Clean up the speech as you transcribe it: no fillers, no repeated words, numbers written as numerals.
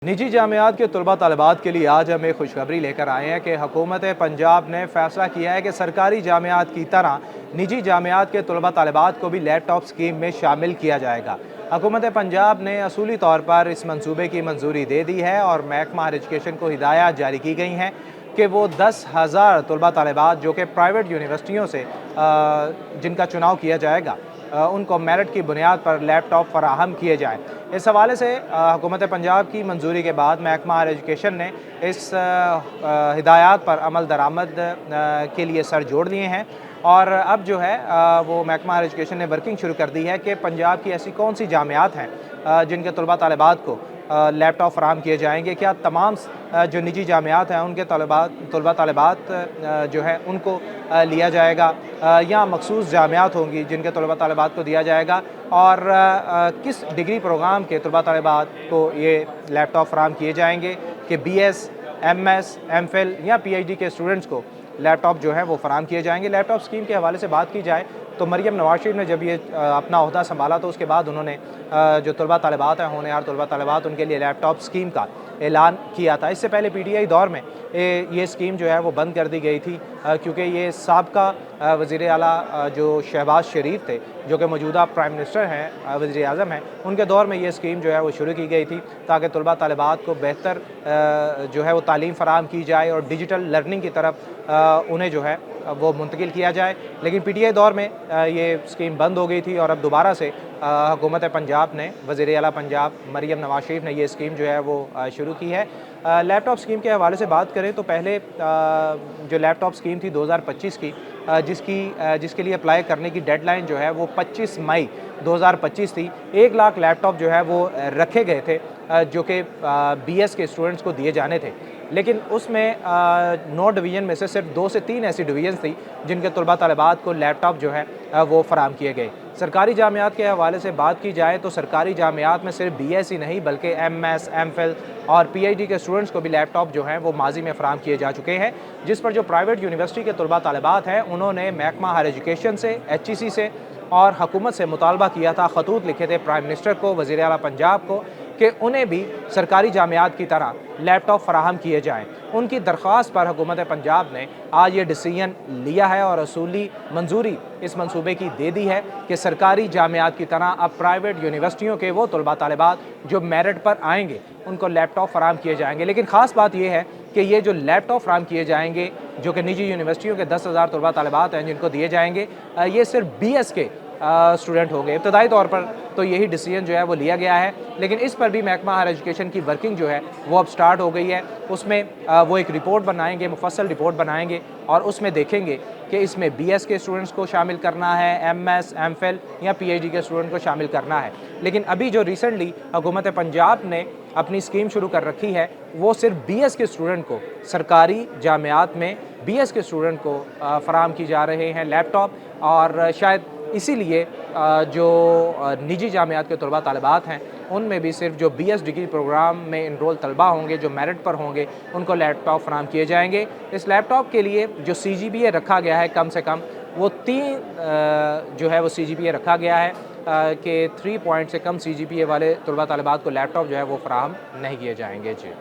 निजी जामियात के तलबा तलबात के लिए आज हम एक खुशखबरी लेकर आए हैं कि हुकूमत पंजाब ने फैसला किया है कि सरकारी जामियात की तरह निजी जामियात के तलबा तलबात को भी लैपटॉप स्कीम में शामिल किया जाएगा। हुकूमत पंजाब ने असूली तौर पर इस मंसूबे की मंजूरी दे दी है और महकमा हायर एजुकेशन को हिदायत जारी की गई हैं कि वो 10,000 तलबा तलबात जो कि प्राइवेट यूनिवर्सिटियों से जिनका चुनाव किया जाएगा उनको मेरिट की बुनियाद पर लैपटॉप फराहम किए जाएँ। इस हवाले से हुकूमत पंजाब की मंजूरी के बाद महकमा हायर एजुकेशन ने इस हिदायत पर अमल दरामद के लिए सर जोड़ लिए हैं और अब जो है वो महकमा हायर एजुकेशन ने वर्किंग शुरू कर दी है कि पंजाब की ऐसी कौन सी जामियात हैं जिनके तलबा तलबात को लैपटॉप फराहम किए जाएंगे। क्या तमाम जो निजी जामियात हैं उनके तलबा तलबात जो है उनको लिया जाएगा या मखसूस जामियात होंगी जिनके तलबा तलबात को दिया जाएगा और किस डिग्री प्रोग्राम के तलबा तलबात को ये लैपटॉप फराहम किए जाएंगे कि BS, MS, MPhil या PhD के स्टूडेंट्स को लैपटॉप जो है वो फराहम किए जाएंगे। लैपटॉप स्कीम के हवाले से बात की जाए तो मरियम नवाज शरीफ ने जब ये अपना ओहदा संभाला तो उसके बाद उन्होंने जो तलबा तलबात हैं होनहार तलबा तलबात उनके लिए लैपटॉप स्कीम का ऐलान किया था। इससे पहले PTI दौर में ये स्कीम जो है वो बंद कर दी गई थी क्योंकि ये साबका वज़ीर आला जो शहबाज शरीफ थे जो कि मौजूदा प्राइम मिनिस्टर हैं वज़ीर आज़म हैं उनके दौर में ये स्कीम जो है वो शुरू की गई थी ताकि तलबा तलबात को बेहतर जो है वो तालीम फराहम की जाए और डिजिटल लर्निंग की तरफ उन्हें जो है वो मुंतकिल किया जाए। लेकिन PTI दौर में ये स्कीम बंद हो गई थी और अब दोबारा से हुकूमत पंजाब ने वज़ीर आला पंजाब मरियम नवाज शरीफ ने ये स्कीम जो है वो शुरू की है। लैपटॉप स्कीम के हवाले से बात करें तो पहले जो लैपटॉप स्कीम थी 2025 की जिसके लिए अप्लाई करने की डेडलाइन जो है वो 25 मई 2025 थी। 1 लाख लैपटॉप जो है वो रखे गए थे जो कि BS के स्टूडेंट्स को दिए जाने थे, लेकिन उसमें 9 डिवीज़न में से सिर्फ 2 से 3 ऐसी डिवीज़न थी जिनके तलबा तलबात को लैपटॉप जो है वो फराहम किए गए। सरकारी जामियात के हवाले से बात की जाए तो सरकारी जामियात में सिर्फ BS ही नहीं बल्कि MS, MPhil और PhD के स्टूडेंट्स को भी लैपटॉप जो हैं वो माजी में फराहम किए जा चुके हैं, जिस पर जो प्राइवेट यूनिवर्सिटी के तलबा तलबात हैं उन्होंने महकमा हायर एजुकेशन से, HEC से और हुकूमत से मुतालबा किया था, खतूत लिखे थे प्राइम मिनिस्टर को, वज़ीर आला पंजाब को कि उन्हें भी सरकारी जामियात की तरह लैपटॉप फराहम किए जाएँ। उनकी दरख्वास्त पर हुकूमत पंजाब ने आज ये डिसीजन लिया है और असूली मंजूरी इस मंसूबे की दे दी है कि सरकारी जामियात की तरह अब प्राइवेट यूनिवर्सिटियों के वो तलबा तलबात जो मेरिट पर आएंगे उनको लैपटॉप फराहम किए जाएंगे। लेकिन ख़ास बात यह है कि ये जो लैपटॉप फराहम किए जाएंगे जो कि निजी यूनिवर्सिटियों के 10,000 तलबा तलबात हैं जिनको दिए जाएंगे ये सिर्फ BS के स्टूडेंट होंगे। इब्तदाई तौर पर तो यही डिसीजन जो है वो लिया गया है, लेकिन इस पर भी महकमा हायर एजुकेशन की वर्किंग जो है वो अब स्टार्ट हो गई है। उसमें वो एक रिपोर्ट बनाएंगे, मुफस्सल रिपोर्ट बनाएंगे और उसमें देखेंगे कि इसमें BS के स्टूडेंट्स को शामिल करना है, MS, MPhil या PhD के स्टूडेंट को शामिल करना है। लेकिन अभी जो रिसेंटली हुकूमत पंजाब ने अपनी स्कीम शुरू कर रखी है वो सिर्फ BS के स्टूडेंट को सरकारी जामियात में BS के स्टूडेंट को फराहम की जा रहे हैं लैपटॉप और शायद इसीलिए जो निजी जामियात के तलबा तलबात हैं उनमें भी सिर्फ जो BS डिग्री प्रोग्राम में इनरोल तलबा होंगे जो मेरिट पर होंगे उनको लैपटॉप फराहम किए जाएंगे। इस लैपटॉप के लिए जो CGPA रखा गया है कम से कम वो 3 जो है वो CGPA रखा गया है कि 3 पॉइंट से कम CGPA वाले तलबा तलबात को लैपटॉप जो है वो फराहम नहीं किए जाएंगे। जी।